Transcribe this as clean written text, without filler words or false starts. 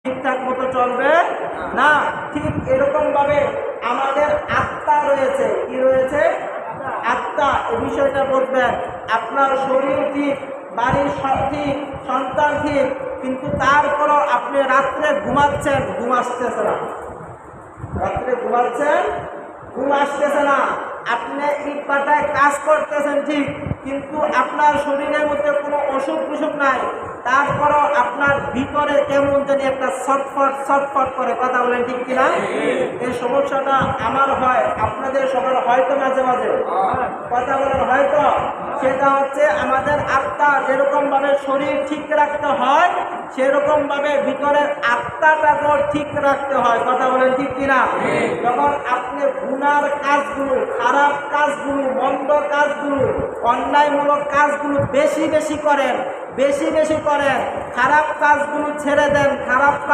ঠিকঠাক মতো চলবে না। ঠিক এরকমভাবে আমাদের আত্মা রয়েছে। কি রয়েছে? আত্মা। এই বিষয়টা বলবেন। আপনার শরীর ঠিক, বাড়ির সব ঠিক, সন্তান ঠিক, কিন্তু তারপরও আপনি রাত্রে ঘুমাচ্ছেন, ঘুম আসতেছে না। রাত্রে ঘুমাচ্ছেন, ঘুম আসতেছে না। আপনি ইট পাটায় কাজ করতেছেন ঠিক, কিন্তু আপনার শরীরের মধ্যে কোনো অসুখ বিসুখ নাই, তারপরও আপনার ভিতরে কেমন জানি একটা ছটফট ছটফট করে। কথা বলেন ঠিক কিনা? এই সমস্যাটা আমার হয়, আপনাদের সবার হয়তো মাঝে মাঝে। কথা বলেন হয়তো। সেটা হচ্ছে আমাদের আত্মা যেরকমভাবে শরীর ঠিক রাখতে হয়, সেরকমভাবে ভিতরের আত্মাটাকেও ঠিক রাখতে হয়। কথা বলেন ঠিক কিনা? যখন আপনি গুনার কাজগুলো, খারাপ কাজগুলো, মন্দ কাজগুলো, অন্যায়মূলক কাজগুলো বেশি বেশি করেন, খারাপ কাজগুলো ছেড়ে দেন, খারাপ